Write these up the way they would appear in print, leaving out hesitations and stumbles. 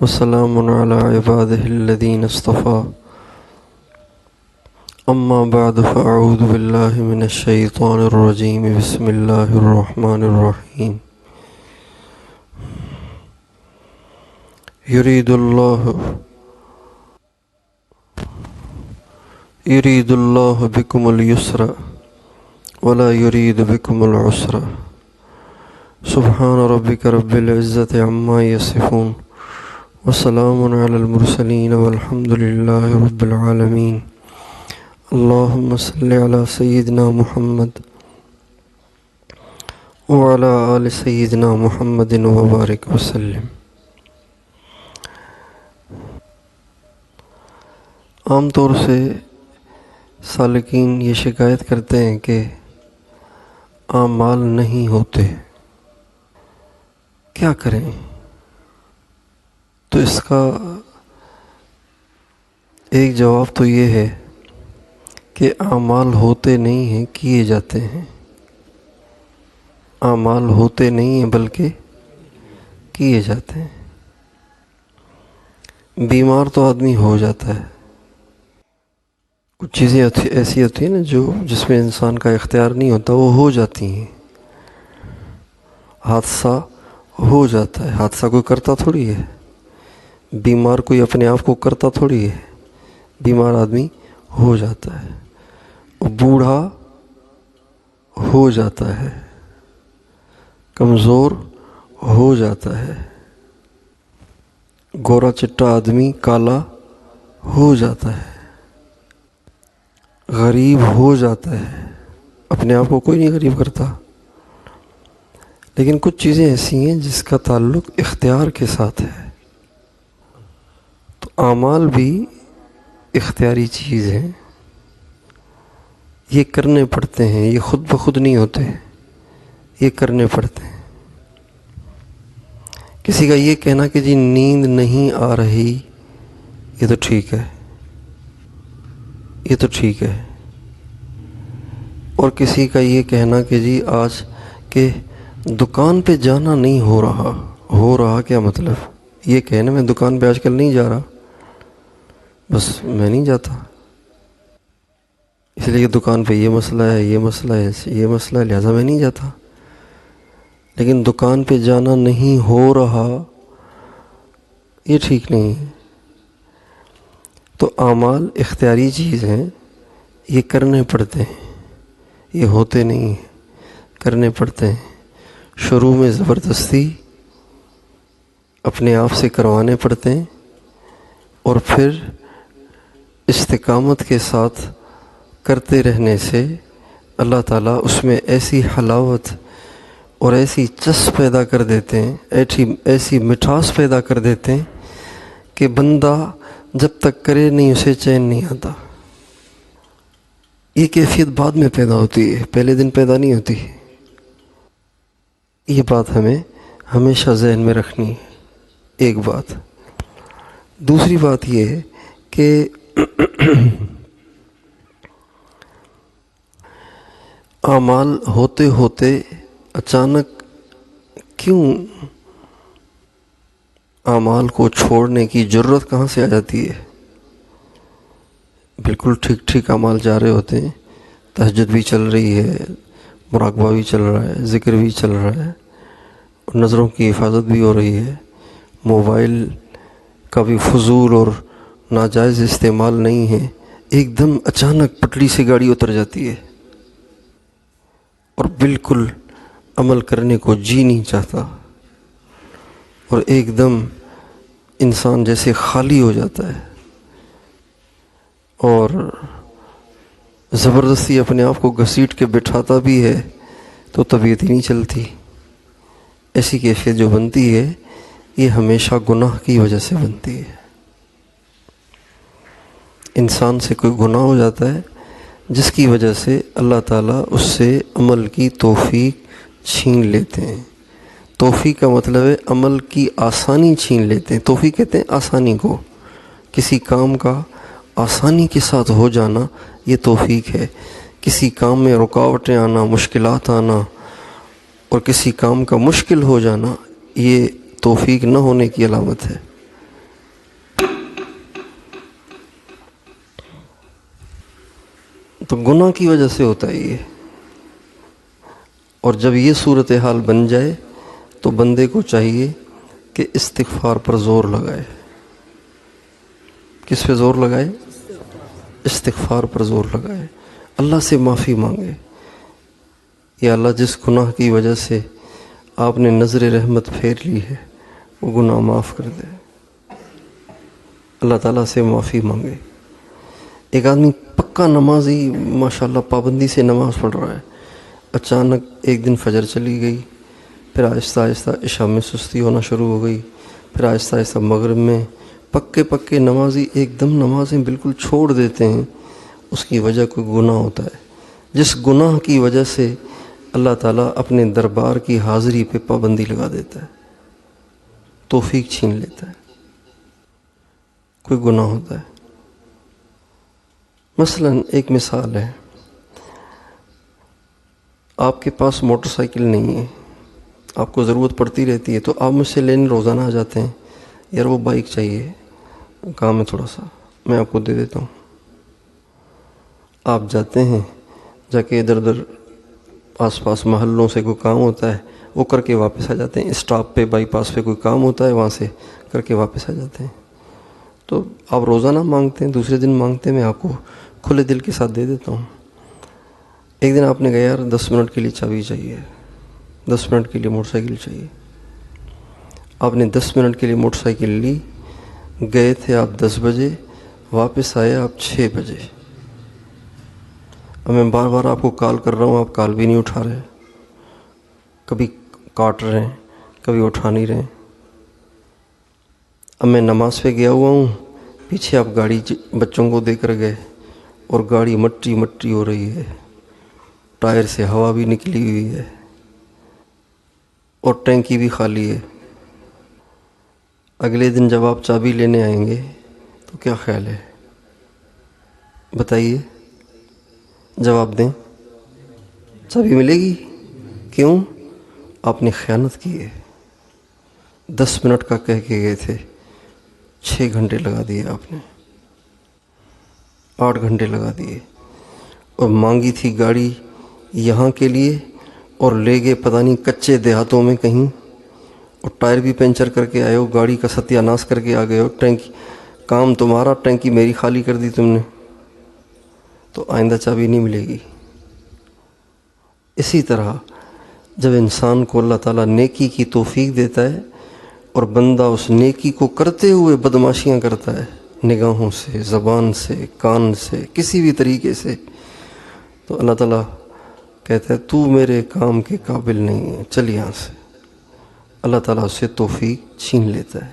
وسلام على عباده الذين اصطفى أما بعد فأعوذ بالله من الشيطان الرجيم بسم الله الرحمن الرحيم يريد الله بكم اليسر ولا يريد بكم العسر سبحان ربك رب العزة عما يصفون وسلام على المرسلين والحمد لله رب العالمين اللهم صل على سيدنا محمد وعلى آل سيدنا محمد وبارك وسلم۔ عام طور سے سالکین یہ شکایت کرتے ہیں کہ اعمال نہیں ہوتے، کیا کریں؟ تو اس کا ایک جواب تو یہ ہے کہ اعمال ہوتے نہیں ہیں، کیے جاتے ہیں۔ اعمال ہوتے نہیں ہیں بلکہ کیے جاتے ہیں۔ بیمار تو آدمی ہو جاتا ہے، کچھ چیزیں ایسی ہوتی ہیں نا جس میں انسان کا اختیار نہیں ہوتا، وہ ہو جاتی ہیں۔ حادثہ ہو جاتا ہے، حادثہ کوئی کرتا تھوڑی ہے، بیمار کوئی اپنے آپ کو کرتا تھوڑی ہے، بیمار آدمی ہو جاتا ہے، بوڑھا ہو جاتا ہے، کمزور ہو جاتا ہے، گورا چٹا آدمی کالا ہو جاتا ہے، غریب ہو جاتا ہے۔ اپنے آپ کو کوئی نہیں غریب کرتا، لیکن کچھ چیزیں ایسی ہیں جس کا تعلق اختیار کے ساتھ ہے۔ تو اعمال بھی اختیاری چیز ہیں، یہ کرنے پڑتے ہیں، یہ خود بخود نہیں ہوتے، یہ کرنے پڑتے ہیں۔ کسی کا یہ کہنا کہ جی نیند نہیں آ رہی، یہ تو ٹھیک ہے، یہ تو ٹھیک ہے، اور کسی کا یہ کہنا کہ جی آج کہ دکان پہ جانا نہیں ہو رہا کیا مطلب؟ یہ کہنا میں دکان پہ آج کل نہیں جا رہا، بس میں نہیں جاتا، اس لیے دکان پہ یہ مسئلہ ہے، یہ مسئلہ ہے، یہ مسئلہ ہے، لہٰذا میں نہیں جاتا۔ لیکن دکان پہ جانا نہیں ہو رہا، یہ ٹھیک نہیں ہے۔ تو اعمال اختیاری چیز ہیں، یہ کرنے پڑتے ہیں، یہ ہوتے نہیں ہیں، کرنے پڑتے ہیں۔ شروع میں زبردستی اپنے آپ سے کروانے پڑتے ہیں، اور پھر استقامت کے ساتھ کرتے رہنے سے اللہ تعالیٰ اس میں ایسی حلاوت اور ایسی چس پیدا کر دیتے ہیں، ایسی مٹھاس پیدا کر دیتے ہیں کہ بندہ جب تک کرے نہیں اسے چین نہیں آتا۔ یہ کیفیت بعد میں پیدا ہوتی ہے، پہلے دن پیدا نہیں ہوتی۔ یہ بات ہمیں ہمیشہ ذہن میں رکھنی ہے، ایک بات۔ دوسری بات یہ ہے کہ اعمال ہوتے ہوتے اچانک کیوں اعمال کو چھوڑنے کی ضرورت کہاں سے آ جاتی ہے؟ بالکل ٹھیک اعمال جا رہے ہوتے ہیں، تہجد بھی چل رہی ہے، مراقبہ بھی چل رہا ہے، ذکر بھی چل رہا ہے، اور نظروں کی حفاظت بھی ہو رہی ہے، موبائل کا بھی فضول اور ناجائز استعمال نہیں ہے۔ ایک دم اچانک پٹری سے گاڑی اتر جاتی ہے اور بالکل عمل کرنے کو جی نہیں چاہتا، اور ایک دم انسان جیسے خالی ہو جاتا ہے، اور زبردستی اپنے آپ کو گھسیٹ کے بٹھاتا بھی ہے تو طبیعت ہی نہیں چلتی۔ ایسی کیفیت جو بنتی ہے یہ ہمیشہ گناہ کی وجہ سے بنتی ہے۔ انسان سے کوئی گناہ ہو جاتا ہے جس کی وجہ سے اللہ تعالیٰ اس سے عمل کی توفیق چھین لیتے ہیں۔ توفیق کا مطلب ہے عمل کی آسانی چھین لیتے ہیں۔ توفیق کہتے ہیں آسانی کو، کسی کام کا آسانی کے ساتھ ہو جانا، یہ توفیق ہے۔ کسی کام میں رکاوٹیں آنا، مشکلات آنا، اور کسی کام کا مشکل ہو جانا، یہ توفیق نہ ہونے کی علامت ہے۔ تو گناہ کی وجہ سے ہوتا ہے یہ. اور جب یہ صورتحال بن جائے تو بندے کو چاہیے کہ استغفار پر زور لگائے. کس پہ زور لگائے؟ استغفار پر زور لگائے. اللہ سے معافی مانگے، یا اللہ جس گناہ کی وجہ سے آپ نے نظر رحمت پھیر لی ہے وہ گناہ معاف کر دے. اللہ تعالیٰ سے معافی مانگے. ایک آدمی پکا نمازی ماشاءاللہ پابندی سے نماز پڑھ رہا ہے، اچانک ایک دن فجر چلی گئی، پھر آہستہ آہستہ عشاء میں سستی ہونا شروع ہو گئی، پھر آہستہ آہستہ مغرب میں. پکے نمازی ایک دم نمازیں بالکل چھوڑ دیتے ہیں. اس کی وجہ کوئی گناہ ہوتا ہے، جس گناہ کی وجہ سے اللہ تعالیٰ اپنے دربار کی حاضری پہ پابندی لگا دیتا ہے، توفیق چھین لیتا ہے. کوئی گناہ ہوتا ہے. مثلا ایک مثال ہے، آپ کے پاس موٹر سائیکل نہیں ہے، آپ کو ضرورت پڑتی رہتی ہے، تو آپ مجھ سے لینے روزانہ آ جاتے ہیں، یار وہ بائک چاہیے، کام ہے تھوڑا سا، میں آپ کو دے دیتا ہوں. آپ جاتے ہیں، جا کے ادھر ادھر آس پاس محلوں سے کوئی کام ہوتا ہے وہ کر کے واپس آ جاتے ہیں. اسٹاپ پہ بائی پاس پہ کوئی کام ہوتا ہے وہاں سے کر کے واپس آ جاتے ہیں. تو آپ روزانہ مانگتے ہیں، دوسرے دن مانگتے ہیں، میں آپ کو کھلے دل کے ساتھ دے دیتا ہوں. ایک دن آپ نے کہا یار 10 منٹ کے لیے چابی چاہیے، 10 منٹ کے لیے موٹر سائیکل چاہیے. آپ نے 10 منٹ کے لیے موٹر سائیکل لی، گئے تھے آپ 10 بجے، واپس آئے آپ 6 بجے. اب میں بار بار آپ کو کال کر رہا ہوں، آپ کال بھی نہیں اٹھا رہے، کبھی کاٹ رہے ہیں، کبھی اٹھا نہیں رہے. اب میں نماز پہ گیا ہوا ہوں، پیچھے آپ گاڑی بچوں کو دے کر گئے اور گاڑی مٹی مٹی ہو رہی ہے، ٹائر سے ہوا بھی نکلی ہوئی ہے اور ٹینکی بھی خالی ہے. اگلے دن جب آپ چابی لینے آئیں گے تو کیا خیال ہے؟ بتائیے، جواب دیں. چابی ملے گی؟ کیوں؟ آپ نے خیانت کی ہے. 10 منٹ کا کہہ کے گئے تھے، 6 گھنٹے لگا دیے آپ نے، 8 گھنٹے لگا دیے. اور مانگی تھی گاڑی یہاں کے لیے اور لے گئے پتہ نہیں کچے دیہاتوں میں کہیں، اور ٹائر بھی پنچر کر کے آئے ہو، گاڑی کا ستیہ ناش کر کے آ گئے ہو. ٹینکی کام تمہارا، ٹینکی میری خالی کر دی تم نے. تو آئندہ چابی نہیں ملے گی. اسی طرح جب انسان کو اللہ تعالیٰ نیکی کی توفیق دیتا ہے اور بندہ اس نیکی کو کرتے ہوئے بدماشیاں کرتا ہے، نگاہوں سے، زبان سے، کان سے، کسی بھی طریقے سے، تو اللہ تعالیٰ کہتا ہے تو میرے کام کے قابل نہیں ہے، چل یہاں سے. اللہ تعالیٰ اس سے توفیق چھین لیتا ہے.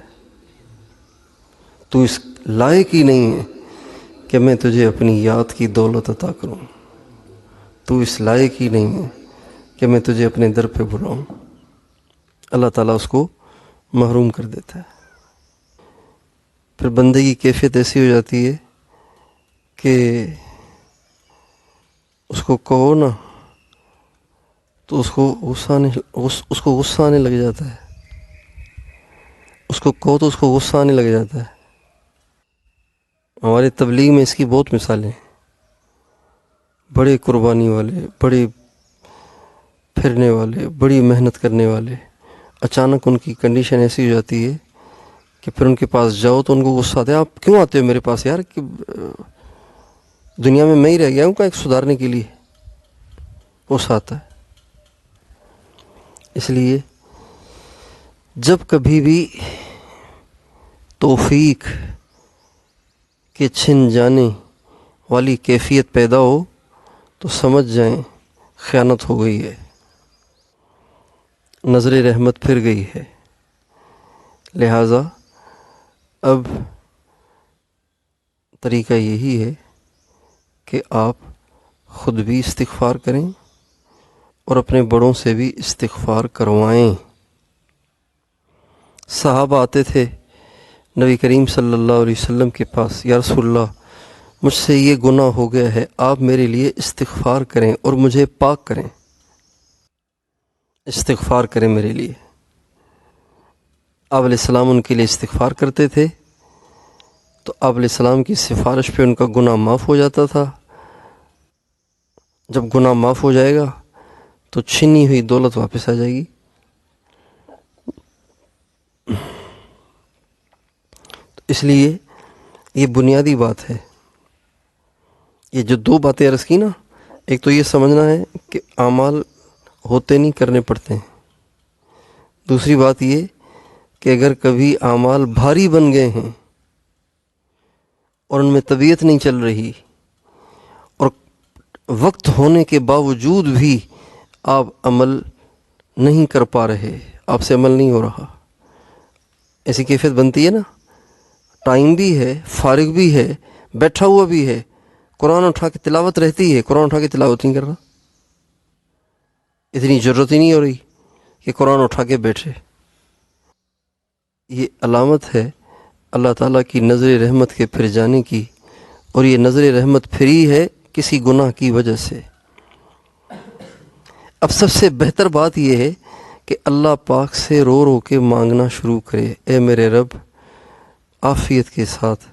تو اس لائق ہی نہیں ہے کہ میں تجھے اپنی یاد کی دولت عطا کروں. تو اس لائق ہی نہیں ہے کہ میں تجھے اپنے در پہ بلاؤں. اللہ تعالیٰ اس کو محروم کر دیتا ہے. پھر بندے کی کیفیت ایسی ہو جاتی ہے کہ اس کو کہو نا تو اس کو غصہ آنے لگ جاتا ہے. اس کو کہو تو اس کو غصہ آنے لگ جاتا ہے. ہمارے تبلیغ میں اس کی بہت مثالیں ہیں. بڑے قربانی والے، بڑے پھرنے والے، بڑی محنت کرنے والے، اچانک ان کی کنڈیشن ایسی ہو جاتی ہے کہ پھر ان کے پاس جاؤ تو ان کو غصہ آتا ہے. آپ کیوں آتے ہو میرے پاس یار؟ کہ دنیا میں ہی رہ گیا ہوں کا ایک سدھارنے کے لیے؟ غصہ آتا ہے. اس لیے جب کبھی بھی توفیق کے چھن جانے والی کیفیت پیدا ہو تو سمجھ جائیں خیانت ہو گئی ہے، نظر رحمت پھر گئی ہے. لہٰذا اب طریقہ یہی ہے کہ آپ خود بھی استغفار کریں اور اپنے بڑوں سے بھی استغفار کروائیں. صحابہ آتے تھے نبی کریم صلی اللہ علیہ وسلم کے پاس، یا رسول اللہ مجھ سے یہ گناہ ہو گیا ہے، آپ میرے لیے استغفار کریں اور مجھے پاک کریں. استغفار کریں میرے لیے. آپ علیہ السلام ان کے لیے استغفار کرتے تھے تو آپ علیہ السلام کی سفارش پہ ان کا گناہ معاف ہو جاتا تھا. جب گناہ معاف ہو جائے گا تو چھینی ہوئی دولت واپس آ جائے گی. اس لیے یہ بنیادی بات ہے. یہ جو دو باتیں عرض کی نا، ایک تو یہ سمجھنا ہے کہ اعمال ہوتے نہیں، کرنے پڑتے ہیں. دوسری بات یہ کہ اگر کبھی اعمال بھاری بن گئے ہیں اور ان میں طبیعت نہیں چل رہی اور وقت ہونے کے باوجود بھی آپ عمل نہیں کر پا رہے، آپ سے عمل نہیں ہو رہا، ایسی کیفیت بنتی ہے نا. ٹائم بھی ہے، فارغ بھی ہے، بیٹھا ہوا بھی ہے، قرآن اٹھا کے تلاوت رہتی ہے، قرآن اٹھا کے تلاوت نہیں کر رہا، اتنی ضرورت ہی نہیں ہو رہی کہ قرآن اٹھا کے بیٹھے. یہ علامت ہے اللہ تعالیٰ کی نظر رحمت کے پھر جانے کی، اور یہ نظر رحمت پھری ہے کسی گناہ کی وجہ سے. اب سب سے بہتر بات یہ ہے کہ اللہ پاک سے رو رو کے مانگنا شروع کرے، اے میرے رب عافیت کے ساتھ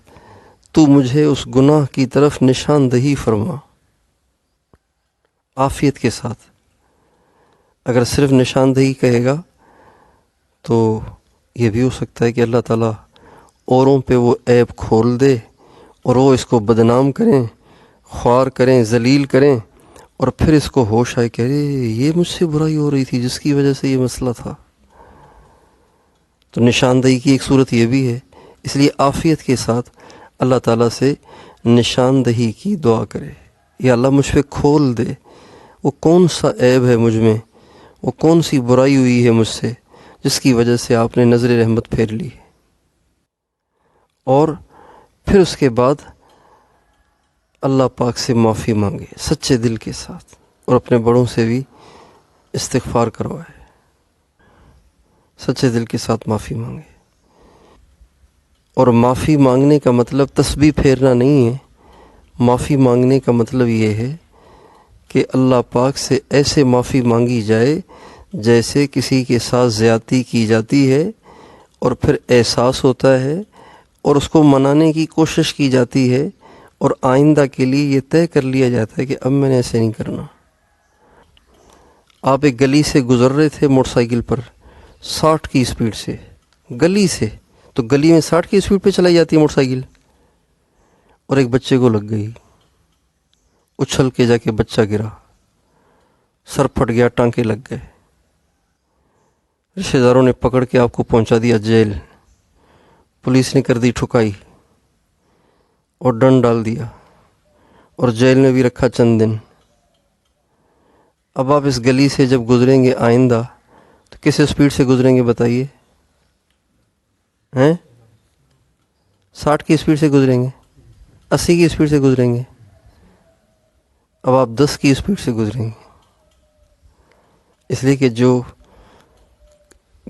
تو مجھے اس گناہ کی طرف نشاندہی فرما. عافیت کے ساتھ. اگر صرف نشاندہی کہے گا تو یہ بھی ہو سکتا ہے کہ اللہ تعالیٰ اوروں پہ وہ عیب کھول دے اور وہ اس کو بدنام کریں، خوار کریں، ذلیل کریں، اور پھر اس کو ہوش آئے کہ ارے یہ مجھ سے برائی ہو رہی تھی جس کی وجہ سے یہ مسئلہ تھا. تو نشاندہی کی ایک صورت یہ بھی ہے. اس لیے عافیت کے ساتھ اللہ تعالیٰ سے نشاندہی کی دعا کرے، یا اللہ مجھ پہ کھول دے وہ کون سا عیب ہے مجھ میں، وہ کون سی برائی ہوئی ہے مجھ سے جس کی وجہ سے آپ نے نظر رحمت پھیر لی. اور پھر اس کے بعد اللہ پاک سے معافی مانگے سچے دل کے ساتھ، اور اپنے بڑوں سے بھی استغفار کروائے، سچے دل کے ساتھ معافی مانگے. اور معافی مانگنے کا مطلب تسبیح پھیرنا نہیں ہے. معافی مانگنے کا مطلب یہ ہے کہ اللہ پاک سے ایسے معافی مانگی جائے جیسے کسی کے ساتھ زیادتی کی جاتی ہے، اور پھر احساس ہوتا ہے اور اس کو منانے کی کوشش کی جاتی ہے، اور آئندہ کے لیے یہ طے کر لیا جاتا ہے کہ اب میں نے ایسے نہیں کرنا. آپ ایک گلی سے گزر رہے تھے موٹر سائیکل پر 60 کی اسپیڈ سے، گلی سے، تو گلی میں 60 کی اسپیڈ پہ چلائی جاتی ہے موٹر سائیکل، اور ایک بچے کو لگ گئی، اچھل کے جا کے بچہ گرا، سر پھٹ گیا، ٹانکے لگ گئے. رشتہ داروں نے پکڑ کے آپ کو پہنچا دیا جیل، پولیس نے کر دی ٹھکائی اور ڈنڈ ڈال دیا، اور جیل میں بھی رکھا چند دن. اب آپ اس گلی سے جب گزریں گے آئندہ تو کس اسپیڈ سے گزریں گے بتائیے؟ 60 کی اسپیڈ سے گزریں گے، 80 کی اسپیڈ سے گزریں گے؟ اب آپ 10 کی اسپیڈ سے گزریں گے. اس لیے کہ جو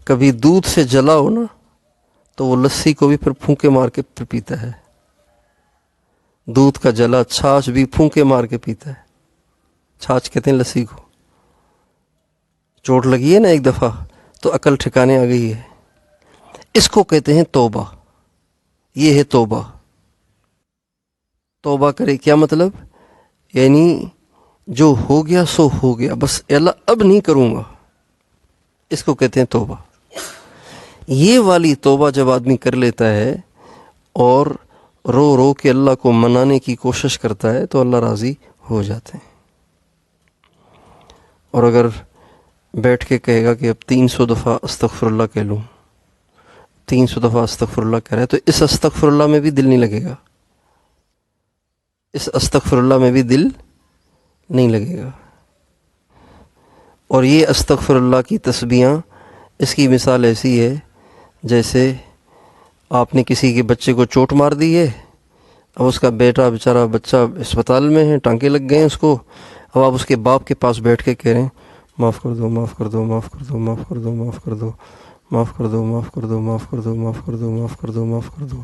کبھی دودھ سے جلا ہو نا تو وہ لسی کو بھی پھر پھونکے مار کے پھر پیتا ہے. دودھ کا جلا چھاچھ بھی پھونکے مار کے پیتا ہے. چھاچھ کہتے ہیں لسی کو. چوٹ لگی ہے نا ایک دفعہ تو عقل ٹھکانے آ گئی ہے. اس کو کہتے ہیں توبہ. یہ ہے توبہ. توبہ کرے کیا مطلب؟ یعنی جو ہو گیا سو ہو گیا، بس اللہ اب نہیں کروں گا، اس کو کہتے ہیں توبہ. یہ والی توبہ جب آدمی کر لیتا ہے اور رو رو کے اللہ کو منانے کی کوشش کرتا ہے تو اللہ راضی ہو جاتے ہیں. اور اگر بیٹھ کے کہے گا کہ اب 300 دفعہ استغفر اللہ کہہ لوں، 300 دفعہ استغفر اللہ کہہ رہا ہے، تو اس استغفر اللہ میں بھی دل نہیں لگے گا، اس استغفر اللہ میں بھی دل نہیں لگے گا. اور یہ استغفر اللہ کی تسبیحاں، اس کی مثال ایسی ہے جیسے آپ نے کسی کے بچے کو چوٹ مار دی ہے، اب اس کا بیٹا بیچارہ بچہ اسپتال میں ہے، ٹانکے لگ گئے ہیں اس کو، اب آپ اس کے باپ کے پاس بیٹھ کے کہہ رہے ہیں معاف کر دو، معاف کر دو، معاف کر دو، معاف کر دو، معاف کر دو، معاف کر دو، معاف کر دو، معاف کر دو، معاف کر دو، معاف کر دو، معاف کر دو،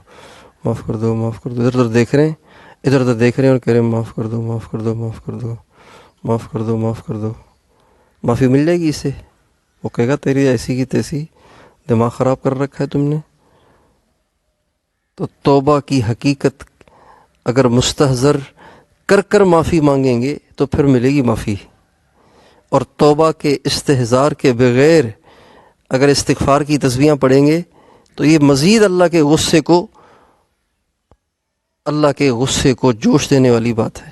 معاف کر دو، معاف کر دو. ادھر ادھر دیکھ رہے ہیں، ادھر ادھر دیکھ رہے ہیں اور کہہ رہے ہیں معاف کر دو، معاف کر دو، معاف کر دو، معاف کر دو، معاف کر دو. معافی مل جائے گی اس سے؟ وہ کہے گا تیری ایسی کی تیسی دماغ خراب کر رکھا ہے تم نے. تو توبہ کی حقیقت اگر مستحضر کر کر معافی مانگیں گے تو پھر ملے گی معافی. اور توبہ کے استحضار کے بغیر اگر استغفار کی تسبیحاں پڑھیں گے تو یہ مزید اللہ کے غصے کو جوش دینے والی بات ہے.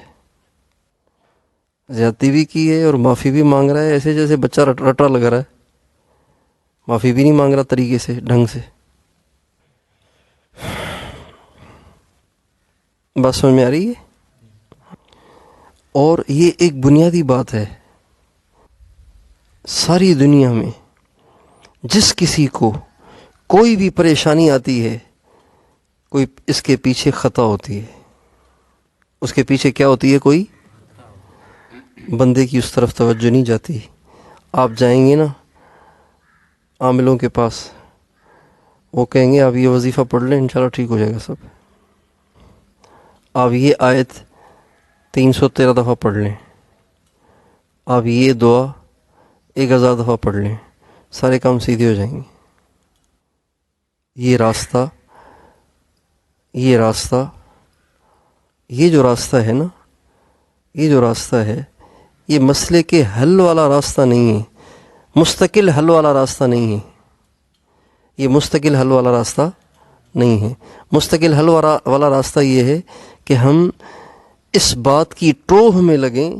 زیادتی بھی کی ہے اور معافی بھی مانگ رہا ہے، ایسے جیسے بچہ رٹا لگا رہا ہے، معافی بھی نہیں مانگ رہا طریقے سے، ڈھنگ سے. بات سمجھ میں آ رہی ہے؟ اور یہ ایک بنیادی بات ہے. ساری دنیا میں جس کسی کو کوئی بھی پریشانی آتی ہے، کوئی اس کے پیچھے خطا ہوتی ہے. اس کے پیچھے کیا ہوتی ہے؟ کوئی بندے کی اس طرف توجہ نہیں جاتی. آپ جائیں گے نا عاملوں کے پاس، وہ کہیں گے آپ یہ وظیفہ پڑھ لیں انشاءاللہ ٹھیک ہو جائے گا سب. آپ یہ آیت 313 دفعہ پڑھ لیں، آپ یہ دعا 1000 دفعہ پڑھ لیں، سارے کام سیدھے ہو جائیں گے. یہ جو راستہ ہے نا، یہ جو راستہ ہے، یہ مسئلے کے حل والا راستہ نہیں ہے، مستقل حل والا راستہ نہیں ہے. یہ مستقل حل والا راستہ نہیں ہے. مستقل حل والا راستہ یہ ہے کہ ہم اس بات کی ٹوہ میں لگیں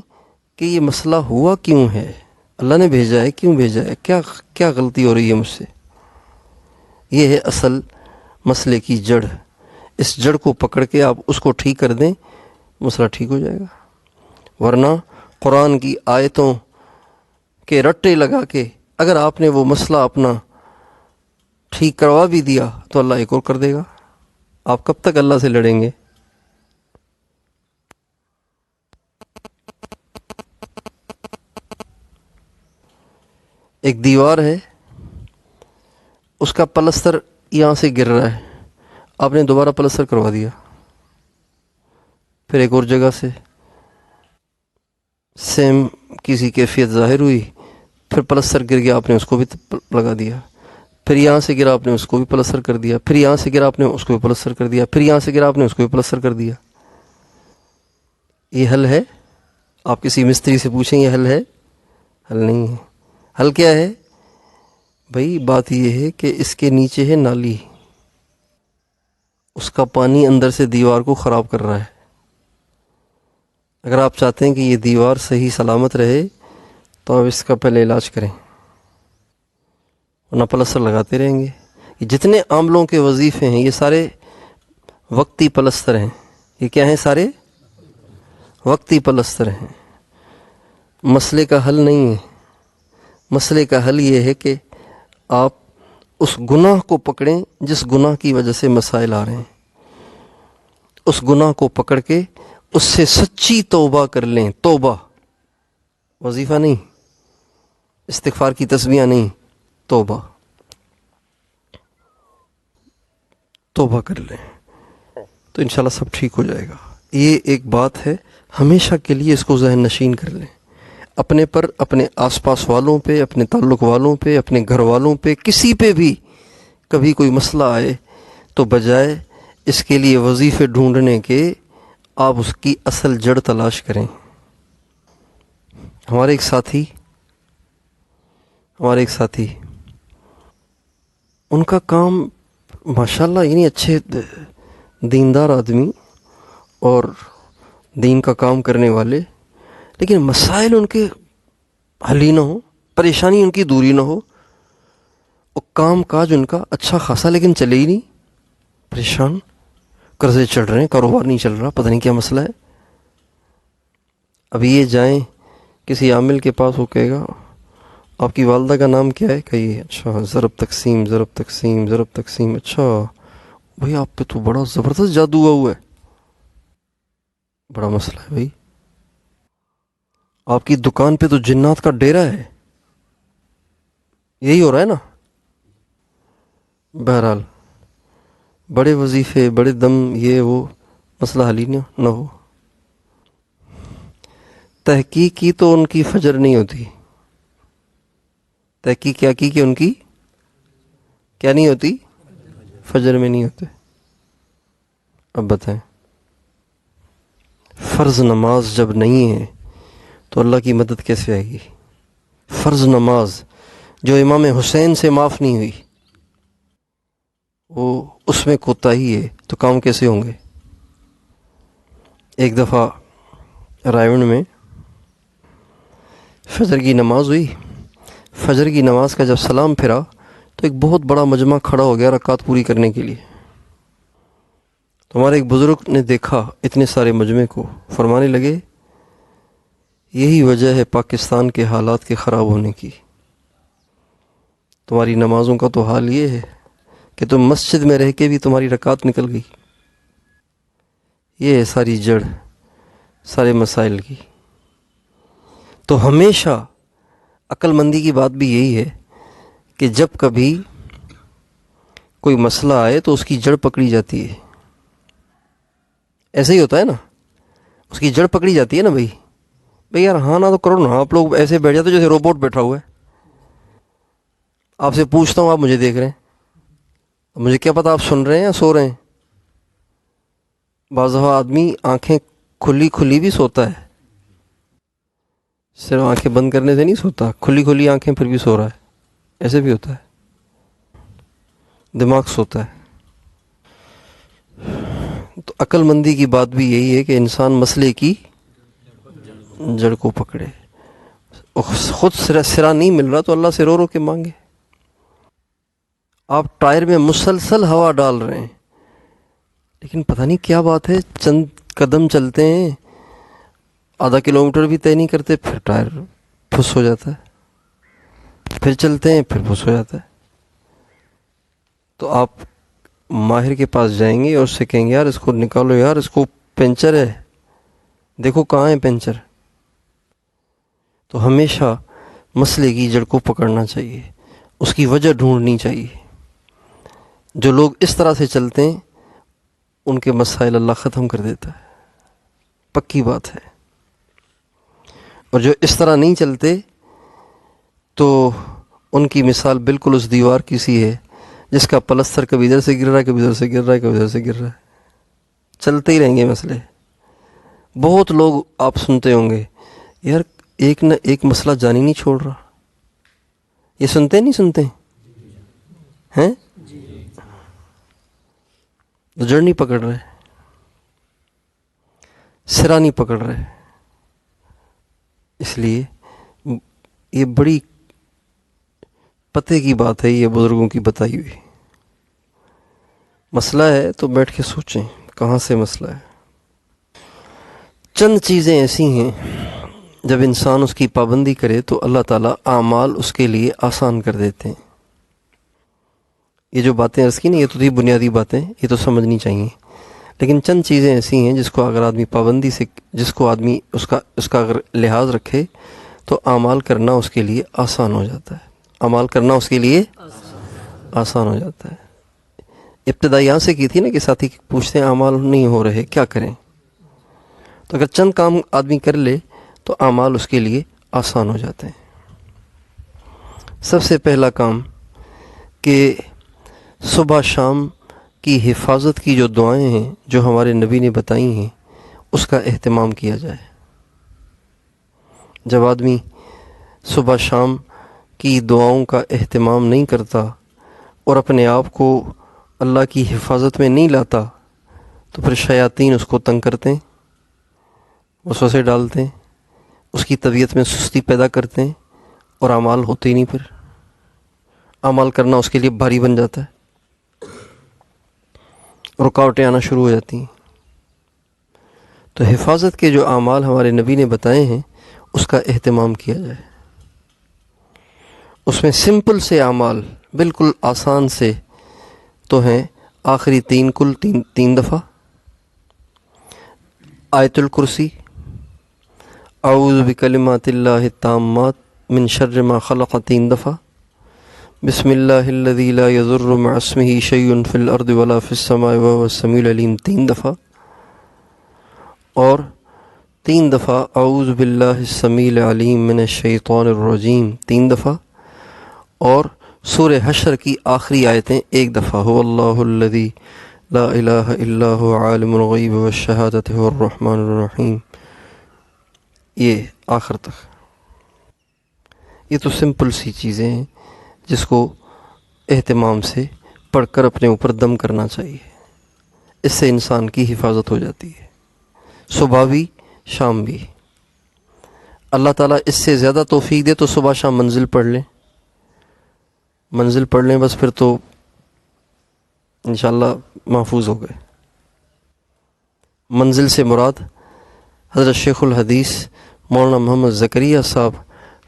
کہ یہ مسئلہ ہوا کیوں ہے، اللہ نے بھیجا ہے، کیوں بھیجا ہے، کیا غلطی ہو رہی ہے مجھ سے. یہ ہے اصل مسئلے کی جڑ. اس جڑ کو پکڑ کے آپ اس کو ٹھیک کر دیں، مسئلہ ٹھیک ہو جائے گا. ورنہ قرآن کی آیتوں کے رٹے لگا کے اگر آپ نے وہ مسئلہ اپنا ٹھیک کروا بھی دیا تو اللہ ایک اور کر دے گا. آپ کب تک اللہ سے لڑیں گے؟ ایک دیوار ہے، اس کا پلستر یہاں سے گر رہا ہے، آپ نے دوبارہ پلستر کروا دیا. پھر ایک اور جگہ سے سیم کسی کیفیت ظاہر ہوئی، پھر پلستر گر گیا، آپ نے اس کو بھی لگا دیا. پھر یہاں سے گرا، آپ نے اس کو بھی پلستر کر دیا. پھر یہاں سے گرا، آپ نے اس کو بھی پلستر کر دیا. پھر یہاں سے گرا، آپ نے اس کو بھی پلستر کر دیا. یہ حل ہے؟ آپ کسی مستری سے پوچھیں یہ حل ہے؟ حل نہیں ہے. حل کیا ہے بھائی؟ بات یہ ہے کہ اس کے نیچے ہے نالی، اس کا پانی اندر سے دیوار کو خراب کر رہا ہے. اگر آپ چاہتے ہیں کہ یہ دیوار صحیح سلامت رہے تو آپ اس کا پہلے علاج کریں، ورنہ پلستر لگاتے رہیں گے. یہ جتنے عاملوں کے وظیفے ہیں یہ سارے وقتی پلستر ہیں. یہ کیا ہیں؟ سارے وقتی پلستر ہیں. مسئلے کا حل نہیں ہے. مسئلے کا حل یہ ہے کہ آپ اس گناہ کو پکڑیں جس گناہ کی وجہ سے مسائل آ رہے ہیں. اس گناہ کو پکڑ کے اس سے سچی توبہ کر لیں. توبہ، وظیفہ نہیں، استغفار کی تسبیحاں نہیں، توبہ کر لیں تو انشاءاللہ سب ٹھیک ہو جائے گا. یہ ایک بات ہے، ہمیشہ کے لیے اس کو ذہن نشین کر لیں. اپنے پر، اپنے آس پاس والوں پہ، اپنے تعلق والوں پہ، اپنے گھر والوں پہ، کسی پہ بھی کبھی کوئی مسئلہ آئے تو بجائے اس کے لیے وظیفے ڈھونڈنے کے آپ اس کی اصل جڑ تلاش کریں. ہمارے ایک ساتھی ان کا کام ماشاءاللہ، یعنی اچھے دیندار آدمی اور دین کا کام کرنے والے، لیکن مسائل ان کے حل ہی نہ ہو، پریشانی ان کی دوری نہ ہو، اور کام کاج ان کا اچھا خاصا لیکن چلے ہی نہیں. پریشان، قرضے چڑھ رہے ہیں، کاروبار نہیں چل رہا، پتہ نہیں کیا مسئلہ ہے. ابھی یہ جائیں کسی عامل کے پاس، وہ کہے گا آپ کی والدہ کا نام کیا ہے؟ کہیے اچھا ضرب تقسیم. اچھا بھئی آپ پہ تو بڑا زبردست جادو ہوا ہے. بڑا مسئلہ ہے بھئی. آپ کی دکان پہ تو جنات کا ڈیرا ہے. یہی ہو رہا ہے نا. بہرحال بڑے وظیفے، بڑے دم، یہ وہ، مسئلہ حل ہی نہ ہو. تحقیق کی تو ان کی فجر نہیں ہوتی. تحقیق کیا کی کہ ان کی کیا نہیں ہوتی؟ فجر میں نہیں ہوتے. اب بتائیں، فرض نماز جب نہیں ہے تو اللہ کی مدد کیسے آئے گی؟ فرض نماز جو امام حسین سے معاف نہیں ہوئی، وہ اس میں کوتاہی ہے، تو کام کیسے ہوں گے؟ ایک دفعہ رائے میں فجر کی نماز ہوئی. فجر کی نماز کا جب سلام پھرا تو ایک بہت بڑا مجمع کھڑا ہو گیا رکعت پوری کرنے کے لیے. تو ہمارے ایک بزرگ نے دیکھا اتنے سارے مجمع کو، فرمانے لگے یہی وجہ ہے پاکستان کے حالات کے خراب ہونے کی. تمہاری نمازوں کا تو حال یہ ہے کہ تم مسجد میں رہ کے بھی تمہاری رکعت نکل گئی. یہ ہے ساری جڑ سارے مسائل کی. تو ہمیشہ عقل مندی کی بات بھی یہی ہے کہ جب کبھی کوئی مسئلہ آئے تو اس کی جڑ پکڑی جاتی ہے. ایسے ہی ہوتا ہے نا، اس کی جڑ پکڑی جاتی ہے نا. بھئی یار ہاں نہ تو کرو نا. آپ لوگ ایسے بیٹھ جاتے ہو جیسے روبوٹ بیٹھا ہوا ہے. آپ سے پوچھتا ہوں، آپ مجھے دیکھ رہے ہیں، مجھے کیا پتہ آپ سن رہے ہیں یا سو رہے ہیں. بعض دفعہ آدمی آنکھیں کھلی کھلی بھی سوتا ہے، صرف آنکھیں بند کرنے سے نہیں سوتا، کھلی کھلی آنکھیں پھر بھی سو رہا ہے. ایسے بھی ہوتا ہے، دماغ سوتا ہے. تو عقل مندی کی بات بھی یہی ہے کہ انسان مسئلے کی جڑ کو پکڑے. خود سرا نہیں مل رہا تو اللہ سے رو رو کے مانگے. آپ ٹائر میں مسلسل ہوا ڈال رہے ہیں لیکن پتہ نہیں کیا بات ہے، چند قدم چلتے ہیں، آدھا کلومیٹر بھی طے نہیں کرتے، پھر ٹائر پھس ہو جاتا ہے. پھر چلتے ہیں، پھر پھس ہو جاتا ہے. تو آپ ماہر کے پاس جائیں گے اور اس سے کہیں گے یار اس کو نکالو، یار اس کو پنچر ہے، دیکھو کہاں ہے پنچر. تو ہمیشہ مسئلے کی جڑ کو پکڑنا چاہیے، اس کی وجہ ڈھونڈنی چاہیے. جو لوگ اس طرح سے چلتے ہیں ان کے مسائل اللہ ختم کر دیتا ہے، پکی بات ہے. اور جو اس طرح نہیں چلتے تو ان کی مثال بالکل اس دیوار کی سی ہے جس کا پلستر کبھی ادھر سے گر رہا ہے، کبھی ادھر سے گر رہا ہے، کبھی ادھر سے گر رہا ہے. چلتے ہی رہیں گے مسئلے. بہت لوگ آپ سنتے ہوں گے یار ایک نہ ایک مسئلہ جانی نہیں چھوڑ رہا. یہ سنتے نہیں سنتے ہیں؟ جڑ نہیں پکڑ رہے، سرا نہیں پکڑ رہے. اس لیے یہ بڑی پتے کی بات ہے، یہ بزرگوں کی بتائی ہوئی. مسئلہ ہے تو بیٹھ کے سوچیں کہاں سے مسئلہ ہے. چند چیزیں ایسی ہیں جب انسان اس کی پابندی کرے تو اللہ تعالیٰ اعمال اس کے لیے آسان کر دیتے ہیں. یہ جو باتیں عرض کی نا، یہ تو تھی بنیادی باتیں، یہ تو سمجھنی چاہیے. لیکن چند چیزیں ایسی ہیں جس کو اگر آدمی پابندی سے، جس کو آدمی اس کا اگر لحاظ رکھے تو اعمال کرنا اس کے لیے آسان ہو جاتا ہے. اعمال کرنا اس کے لیے آسان ہو جاتا ہے. ابتدا یہاں سے کی تھی نا کہ ساتھی پوچھتے ہیں اعمال نہیں ہو رہے کیا کریں. تو اگر چند کام آدمی کر لے تو اعمال اس کے لیے آسان ہو جاتے ہیں. سب سے پہلا کام کہ صبح شام کی حفاظت کی جو دعائیں ہیں جو ہمارے نبی نے بتائی ہیں اس کا اہتمام کیا جائے. جب آدمی صبح شام کی دعاؤں کا اہتمام نہیں کرتا اور اپنے آپ کو اللہ کی حفاظت میں نہیں لاتا تو پھر شیاطین اس کو تنگ کرتے ہیں، وسوسے ڈالتے ہیں، اس کی طبیعت میں سستی پیدا کرتے ہیں اور اعمال ہوتے ہی نہیں. پھر اعمال کرنا اس کے لیے بھاری بن جاتا ہے، رکاوٹیں آنا شروع ہو جاتی ہیں. تو حفاظت کے جو اعمال ہمارے نبی نے بتائے ہیں اس کا اہتمام کیا جائے. اس میں سمپل سے اعمال بالکل آسان سے تو ہیں. آخری تین دفعہ آیت الکرسی، اعوذ بکلمات اللہ التامات من شر ما خلق 3 دفعہ، بسم اللہ الذی لا یضر مع اسمہ شیء فی الارض ولا فی السماء وهو السمیع العلیم 3 دفعہ، اور 3 دفعہ اعوذ باللہ السمیع العلیم من الشیطان الرجیم 3 دفعہ، اور سورہ حشر کی آخری آیتیں 1 دفعہ، هو اللہ الذی لا الہ الا هو عالم الغیب والشہادۃ هو الرحمن الرحیم یہ آخر تک. یہ تو سمپل سی چیزیں ہیں جس کو اہتمام سے پڑھ کر اپنے اوپر دم کرنا چاہیے. اس سے انسان کی حفاظت ہو جاتی ہے، صبح بھی شام بھی. اللہ تعالیٰ اس سے زیادہ توفیق دے تو صبح شام منزل پڑھ لیں، منزل پڑھ لیں، بس پھر تو انشاءاللہ محفوظ ہو گئے. منزل سے مراد حضرت شیخ الحدیث مولانا محمد زکریا صاحب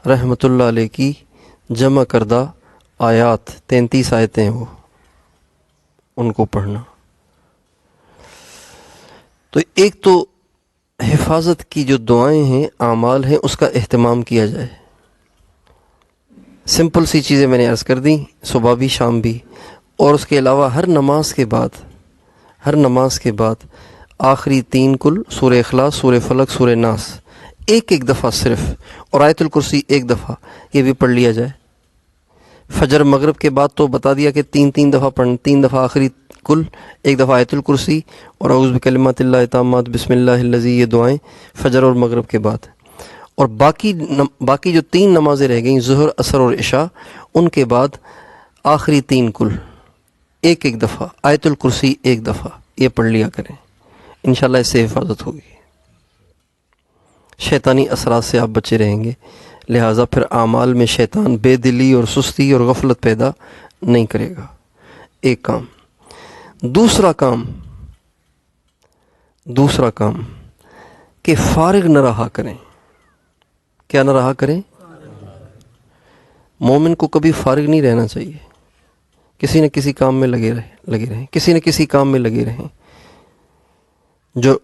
رحمۃ اللہ علیہ کی جمع کردہ آیات، 33 آیتیں ہیں وہ، ان کو پڑھنا. تو ایک تو حفاظت کی جو دعائیں ہیں، اعمال ہیں، اس کا اہتمام کیا جائے. سمپل سی چیزیں میں نے عرض کر دیں، صبح بھی شام بھی. اور اس کے علاوہ ہر نماز کے بعد آخری 3 کل، سورہ اخلاص، سورہ فلق، سورہ ناس ایک دفعہ صرف، اور آیت الکرسی ایک دفعہ، یہ بھی پڑھ لیا جائے. فجر مغرب کے بعد تو بتا دیا کہ 3 دفعہ پڑھنا، 3 دفعہ آخری کل، ایک دفعہ آیت الکرسی اور اعوذ بکلمات اللہ التامات بسم اللہ الذی، یہ دعائیں فجر اور مغرب کے بعد. اور باقی جو 3 نمازیں رہ گئیں، ظہر، عصر اور عشاء، ان کے بعد آخری 3 کل ایک دفعہ، آیت الکرسی ایک دفعہ، یہ پڑھ لیا کریں. انشاءاللہ اس سے حفاظت ہوگی، شیطانی اثرات سے آپ بچے رہیں گے. لہٰذا پھر اعمال میں شیطان بے دلی اور سستی اور غفلت پیدا نہیں کرے گا. ایک کام. دوسرا کام کہ فارغ نہ رہا کریں. کیا نہ رہا کریں؟ مومن کو کبھی فارغ نہیں رہنا چاہیے، کسی نہ کسی کام میں لگے رہیں، کسی نہ کسی کام میں لگے رہیں. جو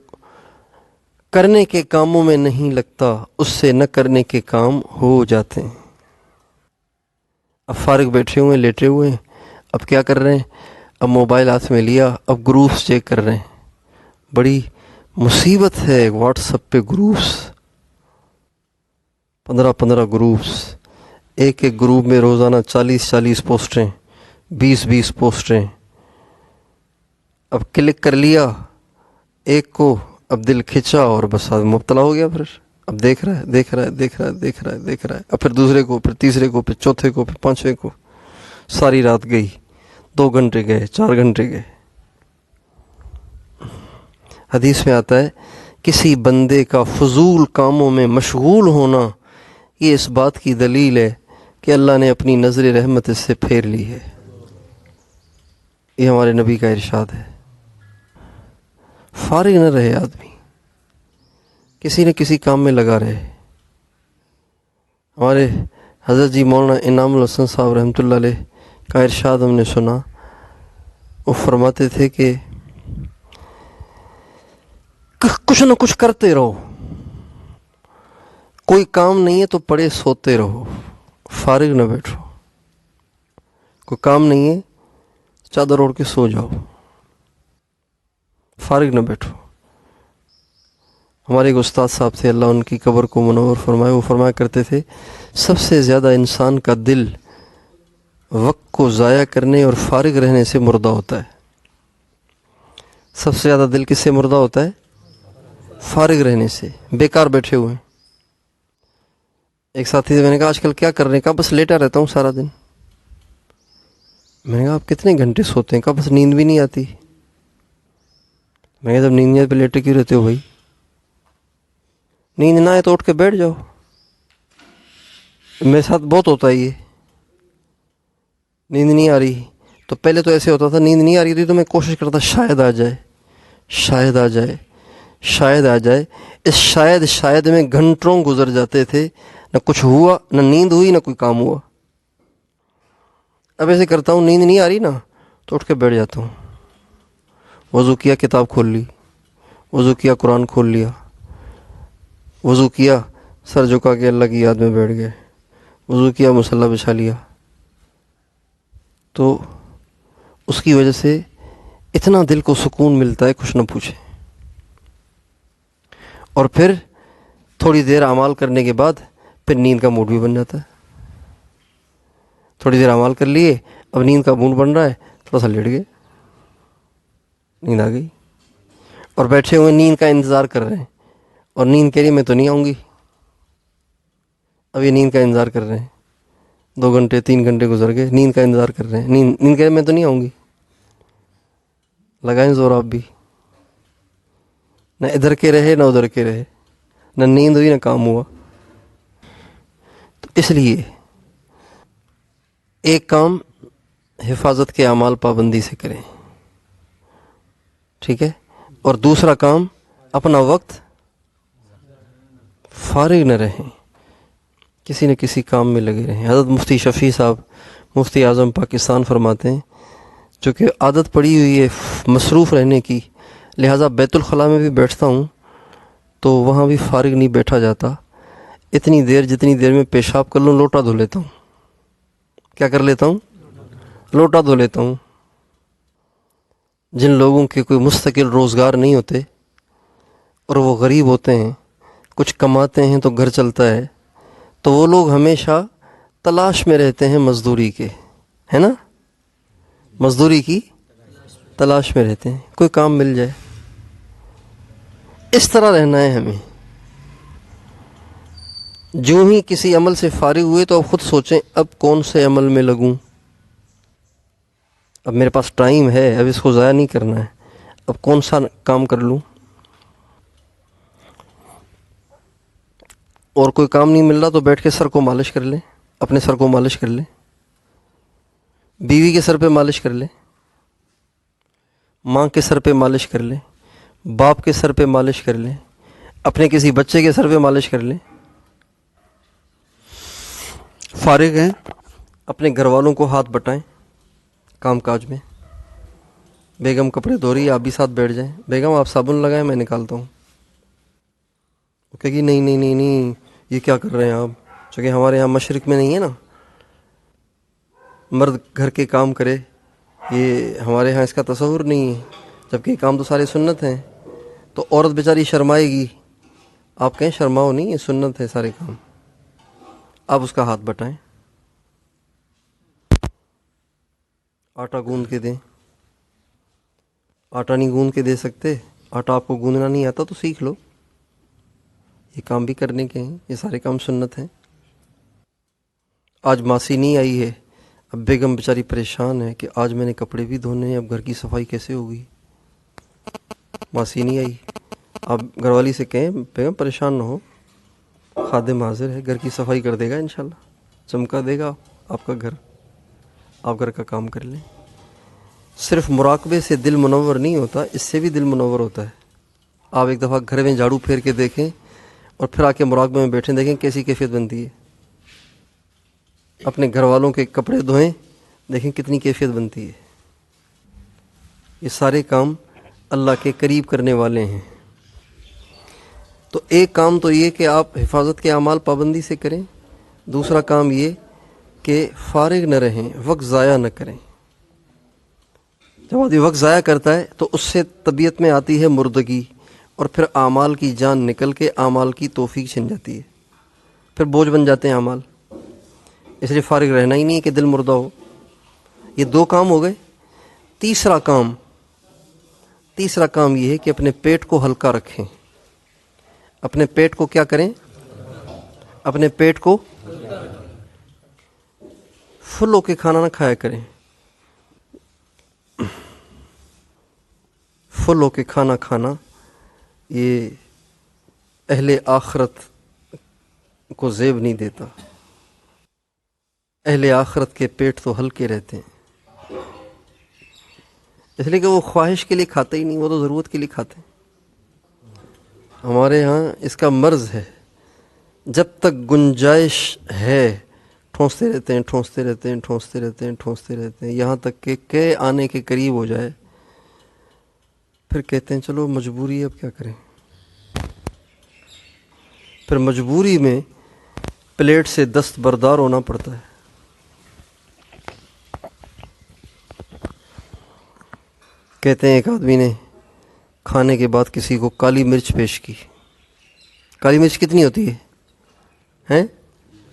کرنے کے کاموں میں نہیں لگتا، اس سے نہ کرنے کے کام ہو جاتے ہیں. اب فارغ بیٹھے ہوئے ہیں، لیٹے ہوئے ہیں، اب کیا کر رہے ہیں؟ اب موبائل ہاتھ میں لیا، اب گروپس چیک کر رہے ہیں. بڑی مصیبت ہے واٹس ایپ پہ گروپس، 15 گروپس، ایک گروپ میں روزانہ 40 پوسٹیں، 20 پوسٹیں. اب کلک کر لیا ایک کو، اب دل کھچا اور بس مبتلا ہو گیا. پھر اب دیکھ رہا ہے، اب پھر دوسرے کو، پھر تیسرے کو، پھر چوتھے کو، پھر 5ویں کو. ساری رات گئی، 2 گھنٹے گئے، 4 گھنٹے گئے. حدیث میں آتا ہے کسی بندے کا فضول کاموں میں مشغول ہونا یہ اس بات کی دلیل ہے کہ اللہ نے اپنی نظر رحمت اس سے پھیر لی ہے. یہ ہمارے نبی کا ارشاد ہے. فارغ نہ رہے آدمی، کسی نہ کسی کام میں لگا رہے. ہمارے حضرت جی مولانا انعام الحسن صاحب رحمۃ اللہ علیہ کا ارشاد ہم نے سنا. وہ فرماتے تھے کہ کچھ نہ کچھ کرتے رہو، کوئی کام نہیں ہے تو پڑے سوتے رہو، فارغ نہ بیٹھو. کوئی کام نہیں ہے چادر اوڑھ کے سو جاؤ، فارغ نہ بیٹھو. ہمارے ایک استاد صاحب تھے، اللہ ان کی قبر کو منور فرمائے. وہ فرمایا کرتے تھے سب سے زیادہ انسان کا دل وقت کو ضائع کرنے اور فارغ رہنے سے مردہ ہوتا ہے. سب سے زیادہ دل کس سے مردہ ہوتا ہے؟ فارغ رہنے سے، بیکار بیٹھے ہوئے ہیں. ایک ساتھی سے میں نے کہا آج کل کیا کر رہے ہیں؟ کہا بس لیٹا رہتا ہوں سارا دن. میں نے کہا آپ کتنے گھنٹے سوتے ہیں؟ کہا بس نیند بھی نہیں آتی. میں نے کہا جب نیند نہیں آتی پہ لیٹے کیوں رہتے ہو بھائی؟ نیند نہ آئے تو اٹھ کے بیٹھ جاؤ. میرے ساتھ بہت ہوتا ہے یہ، نیند نہیں آ رہی تو پہلے تو ایسے ہوتا تھا، نیند نہیں آ رہی تھی تو میں کوشش کرتا شاید آ جائے، شاید آ جائے، شاید آ جائے. اس شاید میں گھنٹوں گزر جاتے تھے، نہ کچھ ہوا، نہ نیند ہوئی، نہ کوئی کام ہوا. اب ایسے کرتا ہوں، نیند نہیں آ رہی نا تو اٹھ کے بیٹھ جاتا ہوں. وضو کیا، کتاب کھول لی، وضو کیا، قرآن کھول لیا، وضو کیا، سر جھکا کے اللہ کی یاد میں بیٹھ گئے، وضو کیا، مصلی بچھا لیا. تو اس کی وجہ سے اتنا دل کو سکون ملتا ہے کچھ نہ پوچھے. اور پھر تھوڑی دیر اعمال کرنے کے بعد پھر نیند کا موڈ بھی بن جاتا ہے. تھوڑی دیر اعمال کر لیے، اب نیند کا موڈ بن رہا ہے، تھوڑا سا لیٹ گئے، نیند آ گئی. اور بیٹھے ہوئے نیند کا انتظار کر رہے ہیں، اور نیند کہہ رہی میں تو نہیں آؤں گی، اب یہ نیند کا انتظار کر رہے ہیں، 2 گھنٹے 3 گھنٹے گزر گئے، نیند کا انتظار کر رہے ہیں، نیند کہ میں تو نہیں آؤں گی، لگائیں زور آپ بھی، نہ ادھر کے رہے نہ ادھر کے رہے، نہ نیند ہوئی نہ کام ہوا۔ تو اس لیے ایک کام حفاظت کے اعمال پابندی سے کریں، ٹھیک ہے، اور دوسرا کام اپنا وقت فارغ نہ رہیں، کسی نہ کسی کام میں لگے رہیں۔ حضرت مفتی شفیع صاحب مفتی اعظم پاکستان فرماتے ہیں چونکہ عادت پڑی ہوئی ہے مصروف رہنے کی، لہٰذا بیت الخلاء میں بھی بیٹھتا ہوں تو وہاں بھی فارغ نہیں بیٹھا جاتا، اتنی دیر جتنی دیر میں پیشاب کر لوں لوٹا دھو لیتا ہوں۔ کیا کر لیتا ہوں؟ لوٹا دھو لیتا ہوں۔ جن لوگوں کے کوئی مستقل روزگار نہیں ہوتے اور وہ غریب ہوتے ہیں، کچھ کماتے ہیں تو گھر چلتا ہے، تو وہ لوگ ہمیشہ تلاش میں رہتے ہیں مزدوری کے، ہے نا، مزدوری کی تلاش میں رہتے ہیں، کوئی کام مل جائے۔ اس طرح رہنا ہے ہمیں۔ جو ہی کسی عمل سے فارغ ہوئے تو اب خود سوچیں اب کون سے عمل میں لگوں، اب میرے پاس ٹائم ہے، اب اس کو ضائع نہیں کرنا ہے، اب کون سا کام کر لوں۔ اور کوئی کام نہیں مل رہا تو بیٹھ کے سر کو مالش کر لیں، اپنے سر کو مالش کر لیں، بیوی کے سر پہ مالش کر لیں، ماں کے سر پہ مالش کر لیں، باپ کے سر پہ مالش کر لیں، اپنے کسی بچے کے سر پہ مالش کر لیں۔ فارغ ہیں، اپنے گھر والوں کو ہاتھ بٹائیں کام کاج میں۔ بیگم کپڑے دھو رہی ہے، آپ بھی ساتھ بیٹھ جائیں، بیگم آپ صابن لگائیں میں نکالتا ہوں۔ وہ کہے گی نہیں نہیں نہیں نہیں، یہ کیا کر رہے ہیں آپ، چونکہ ہمارے یہاں مشرق میں نہیں ہے نا مرد گھر کے کام کرے، یہ ہمارے ہاں اس کا تصور نہیں ہے، جبکہ یہ کام تو سارے سنت ہیں۔ تو عورت بیچاری شرمائے گی، آپ کہیں شرماؤ نہیں، یہ سنت ہے سارے کام۔ آپ اس کا ہاتھ بٹائیں، آٹا گوندھ کے دیں۔ آٹا نہیں گوندھ کے دے سکتے، آٹا آپ کو گوندھنا نہیں آتا تو سیکھ لو، یہ کام بھی کرنے کے ہیں، یہ سارے کام سنت ہیں۔ آج ماسی نہیں آئی ہے، اب بیگم بیچاری پریشان ہے کہ آج میں نے کپڑے بھی دھونے ہیں، اب گھر کی صفائی کیسے ہوگی، ماسی نہیں آئی۔ آپ گھر والی سے کہیں بیگم پریشان نہ ہو، خادم حاضر ہے، گھر کی صفائی کر دے گا انشاءاللہ، چمکا دے گا آپ کا گھر، آپ گھر کا کام کر لیں۔ صرف مراقبے سے دل منور نہیں ہوتا، اس سے بھی دل منور ہوتا ہے۔ آپ ایک دفعہ گھر میں جھاڑو پھیر کے دیکھیں اور پھر آ کے مراقبے میں بیٹھیں، دیکھیں کیسی کیفیت بنتی ہے۔ اپنے گھر والوں کے کپڑے دھوئیں، دیکھیں کتنی کیفیت بنتی ہے۔ یہ سارے کام اللہ کے قریب کرنے والے ہیں۔ تو ایک کام تو یہ کہ آپ حفاظت کے اعمال پابندی سے کریں، دوسرا کام یہ کہ فارغ نہ رہیں، وقت ضائع نہ کریں۔ جب آدمی وقت ضائع کرتا ہے تو اس سے طبیعت میں آتی ہے مردگی، اور پھر اعمال کی جان نکل کے اعمال کی توفیق چھن جاتی ہے، پھر بوجھ بن جاتے ہیں اعمال۔ اس لیے فارغ رہنا ہی نہیں ہے کہ دل مردہ ہو۔ یہ 2 کام ہو گئے۔ تیسرا کام یہ ہے کہ اپنے پیٹ کو ہلکا رکھیں۔ اپنے پیٹ کو کیا کریں؟ اپنے پیٹ کو فل ہو کے کھانا نہ کھایا کریں، فل ہو کے کھانا کھانا یہ اہل آخرت کو زیب نہیں دیتا۔ اہل آخرت کے پیٹ تو ہلکے رہتے ہیں، اس لیے کہ وہ خواہش کے لیے کھاتے ہی نہیں، وہ تو ضرورت کے لیے کھاتے ہیں۔ ہمارے ہاں اس کا مرض ہے، جب تک گنجائش ہے ٹھونستے رہتے ہیں، ٹھونستے رہتے ہیں، ٹھونستے رہتے ہیں، ٹھونستے رہتے ہیں، یہاں تک کہ آنے کے قریب ہو جائے، پھر کہتے ہیں چلو مجبوری ہے اب کیا کریں۔ پھر مجبوری میں پلیٹ سے دستبردار ہونا پڑتا ہے۔ کہتے ہیں ایک آدمی نے کھانے کے بعد کسی کو کالی مرچ پیش کی۔ کالی مرچ کتنی ہوتی ہے؟ ہیں؟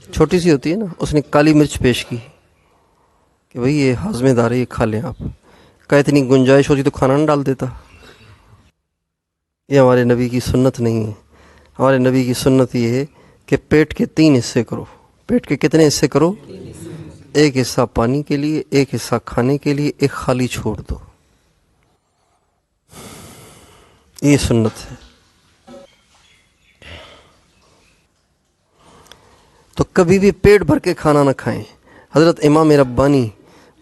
چھوٹی سی ہوتی ہے نا۔ اس نے کالی مرچ پیش کی کہ بھئی یہ ہاضمے دار ہے، یہ کھا لیں آپ۔ کہا اتنی گنجائش ہوتی تو کھانا نہ ڈال دیتا۔ یہ ہمارے نبی کی سنت نہیں ہے۔ ہمارے نبی کی سنت یہ ہے کہ پیٹ کے 3 حصے کرو. پیٹ کے کتنے حصے کرو؟ ایک حصہ پانی کے لیے، ایک حصہ کھانے کے لیے، ایک خالی چھوڑ دو. یہ سنت ہے. تو کبھی بھی پیٹ بھر کے کھانا نہ کھائیں. حضرت امام ربانی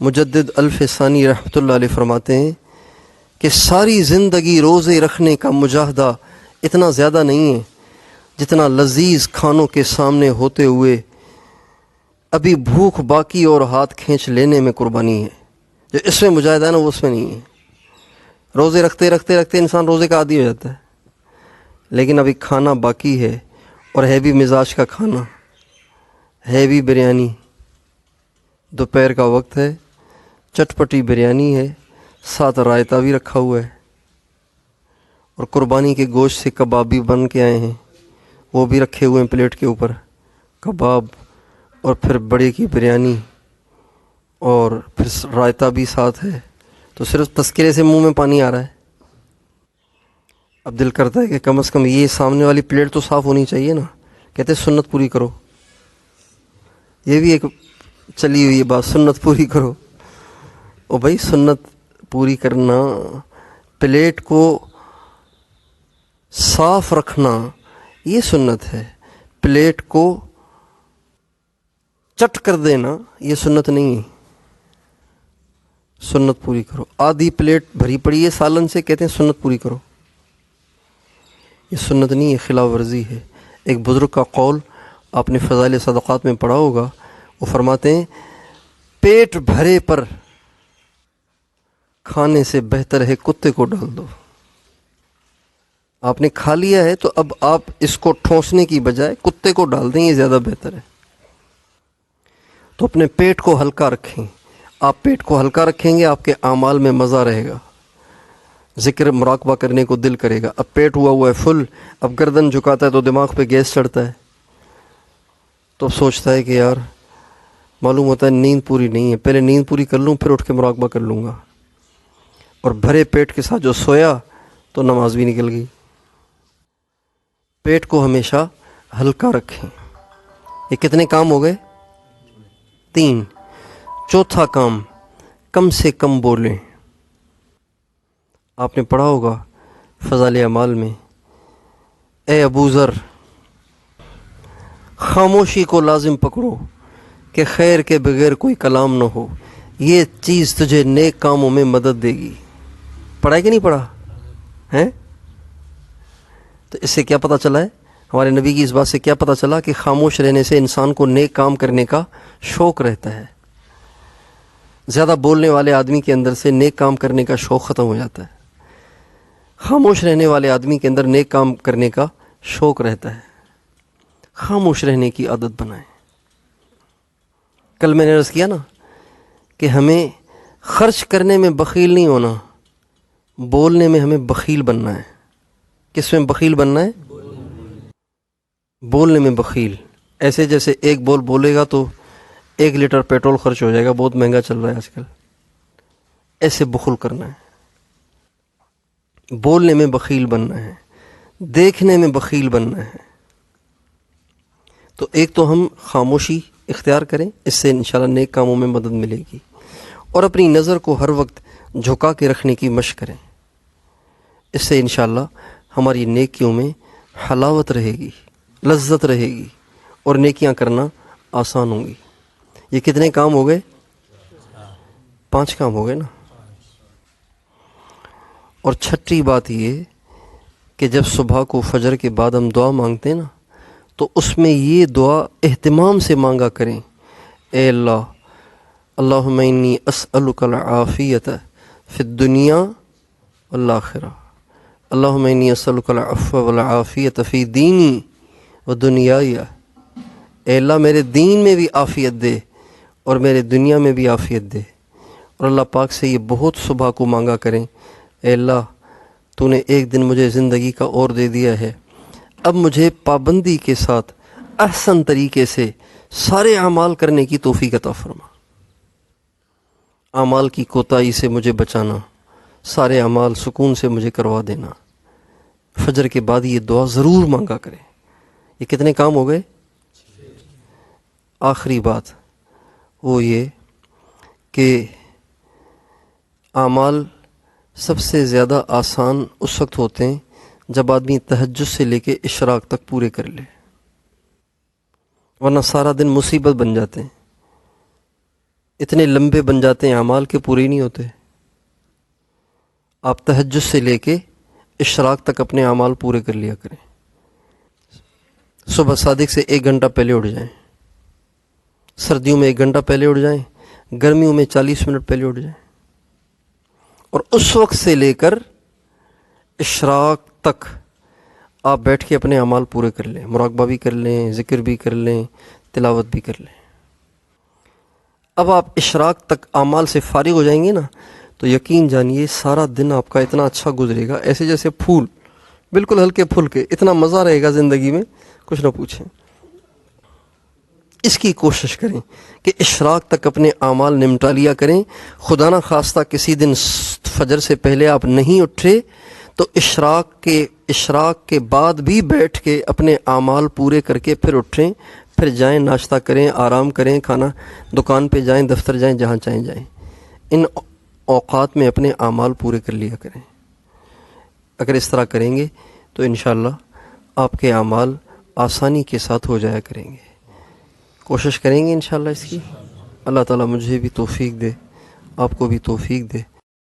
مجدد الف ثانی رحمۃ اللہ علیہ فرماتے ہیں کہ ساری زندگی روزے رکھنے کا مجاہدہ اتنا زیادہ نہیں ہے جتنا لذیذ کھانوں کے سامنے ہوتے ہوئے ابھی بھوک باقی اور ہاتھ کھینچ لینے میں قربانی ہے. جو اس میں مجاہدہ ہے نا وہ اس میں نہیں ہے. روزے رکھتے رکھتے رکھتے انسان روزے کا عادی ہو جاتا ہے، لیکن ابھی کھانا باقی ہے اور ہے بھی مزاج کا کھانا، ہے بھی بریانی. دوپہر کا وقت ہے، چٹپٹی بریانی ہے، ساتھ رائتا بھی رکھا ہوا ہے، اور قربانی کے گوشت سے کباب بھی بن کے آئے ہیں، وہ بھی رکھے ہوئے ہیں پلیٹ کے اوپر. کباب اور پھر بڑے کی بریانی اور پھر رائتا بھی ساتھ ہے. تو صرف تذکرے سے منہ میں پانی آ رہا ہے. اب دل کرتا ہے کہ کم از کم یہ سامنے والی پلیٹ تو صاف ہونی چاہیے نا. کہتے سنت پوری کرو. یہ بھی ایک چلی ہوئی بات، سنت پوری کرو. او بھائی سنت پوری کرنا، پلیٹ کو صاف رکھنا، یہ سنت ہے. پلیٹ کو چٹ کر دینا یہ سنت نہیں ہے. سنت پوری کرو. آدھی پلیٹ بھری پڑی ہے سالن سے، کہتے ہیں سنت پوری کرو. یہ سنت نہیں ہے، خلاف ورزی ہے. ایک بزرگ کا قول آپ نے فضائل صدقات میں پڑھا ہوگا. وہ فرماتے ہیں پیٹ بھرے پر کھانے سے بہتر ہے کتے کو ڈال دو. آپ نے کھا لیا ہے تو اب آپ اس کو ٹھونسنے کی بجائے کتے کو ڈال دیں، یہ زیادہ بہتر ہے. تو اپنے پیٹ کو ہلکا رکھیں. آپ پیٹ کو ہلکا رکھیں گے، آپ کے اعمال میں مزہ رہے گا، ذکر مراقبہ کرنے کو دل کرے گا. اب پیٹ ہوا ہے فل، اب گردن جھکاتا ہے تو دماغ پہ گیس چڑھتا ہے، تو اب سوچتا ہے کہ یار معلوم ہوتا ہے نیند پوری نہیں ہے، پہلے نیند پوری کر لوں پھر اٹھ کے مراقبہ کر لوں گا. اور بھرے پیٹ کے ساتھ جو سویا تو نماز بھی نکل گئی. پیٹ کو ہمیشہ ہلکا رکھیں. یہ کتنے کام ہو گئے؟ 3. چوتھا کام، کم سے کم بولیں. آپ نے پڑھا ہوگا فضائل اعمال میں، اے ابو ذر خاموشی کو لازم پکڑو کہ خیر کے بغیر کوئی کلام نہ ہو، یہ چیز تجھے نیک کاموں میں مدد دے گی. پڑھا ہے کہ نہیں پڑھا ہے؟ تو اس سے کیا پتہ چلا ہے؟ ہمارے نبی کی اس بات سے کیا پتہ چلا کہ خاموش رہنے سے انسان کو نیک کام کرنے کا شوق رہتا ہے. زیادہ بولنے والے آدمی کے اندر سے نیک کام کرنے کا شوق ختم ہو جاتا ہے. خاموش رہنے والے آدمی کے اندر نیک کام کرنے کا شوق رہتا ہے. خاموش رہنے کی عادت بنائیں. کل میں نے عرض کیا نا کہ ہمیں خرچ کرنے میں بخیل نہیں ہونا، بولنے میں ہمیں بخیل بننا ہے. کس میں بخیل بننا ہے؟ بولنے میں بخیل. ایسے جیسے ایک بول بولے گا تو 1 لیٹر پیٹرول خرچ ہو جائے گا، بہت مہنگا چل رہا ہے آج کل. ایسے بخل کرنا ہے. بولنے میں بخیل بننا ہے، دیکھنے میں بخیل بننا ہے. تو ایک تو ہم خاموشی اختیار کریں، اس سے انشاءاللہ نیک کاموں میں مدد ملے گی. اور اپنی نظر کو ہر وقت جھکا کے رکھنے کی مشق کریں. اس سے انشاءاللہ ہماری نیکیوں میں حلاوت رہے گی، لذت رہے گی، اور نیکیاں کرنا آسان ہوں گی. یہ کتنے کام ہو گئے؟ 5 کام ہو گئے نا. اور چھٹی بات یہ کہ جب صبح کو فجر کے بعد ہم دعا مانگتے ہیں نا، تو اس میں یہ دعا اہتمام سے مانگا کریں. اے اللہ، اللہم انی اسألک العافیت فی الدنیا والآخرہ، اللہم انی اسألک العفو والعافیت فی دینی و دنیای. اے اللہ میرے دین میں بھی عافیت دے اور میرے دنیا میں بھی عافیت دے. اور اللہ پاک سے یہ بہت صبح کو مانگا کریں، اے اللہ تو نے ایک دن مجھے زندگی کا اور دے دیا ہے، اب مجھے پابندی کے ساتھ احسن طریقے سے سارے اعمال کرنے کی توفیق عطا فرما. اعمال کی کوتاہی سے مجھے بچانا، سارے اعمال سکون سے مجھے کروا دینا. فجر کے بعد یہ دعا ضرور مانگا کریں. یہ کتنے کام ہو گئے؟ آخری بات وہ یہ کہ اعمال سب سے زیادہ آسان اس وقت ہوتے ہیں جب آدمی تہجد سے لے کے اشراق تک پورے کر لے، ورنہ سارا دن مصیبت بن جاتے ہیں، اتنے لمبے بن جاتے ہیں اعمال کے پورے نہیں ہوتے۔ آپ تہجد سے لے کے اشراق تک اپنے اعمال پورے کر لیا کریں۔ صبح صادق سے 1 گھنٹہ پہلے اٹھ جائیں، سردیوں میں 1 گھنٹہ پہلے اٹھ جائیں، گرمیوں میں 40 منٹ پہلے اٹھ جائیں، اور اس وقت سے لے کر اشراق تک آپ بیٹھ کے اپنے اعمال پورے کر لیں، مراقبہ بھی کر لیں، ذکر بھی کر لیں، تلاوت بھی کر لیں۔ اب آپ اشراق تک اعمال سے فارغ ہو جائیں گے نا، تو یقین جانیے سارا دن آپ کا اتنا اچھا گزرے گا، ایسے جیسے پھول، بالکل ہلکے پھلکے، اتنا مزہ رہے گا زندگی میں کچھ نہ پوچھیں۔ اس کی کوشش کریں کہ اشراق تک اپنے اعمال نمٹا لیا کریں۔ خدا نہ خواستہ کسی دن فجر سے پہلے آپ نہیں اٹھے تو اشراق کے بعد بھی بیٹھ کے اپنے اعمال پورے کر کے پھر اٹھیں، پھر جائیں، ناشتہ کریں، آرام کریں، کھانا، دکان پہ جائیں، دفتر جائیں، جہاں چاہیں جائیں۔ ان اوقات میں اپنے اعمال پورے کر لیا کریں۔ اگر اس طرح کریں گے تو انشاءاللہ آپ کے اعمال آسانی کے ساتھ ہو جایا کریں گے۔ کوشش کریں گے انشاءاللہ اس کی۔ اللہ تعالیٰ مجھے بھی توفیق دے، آپ کو بھی توفیق دے۔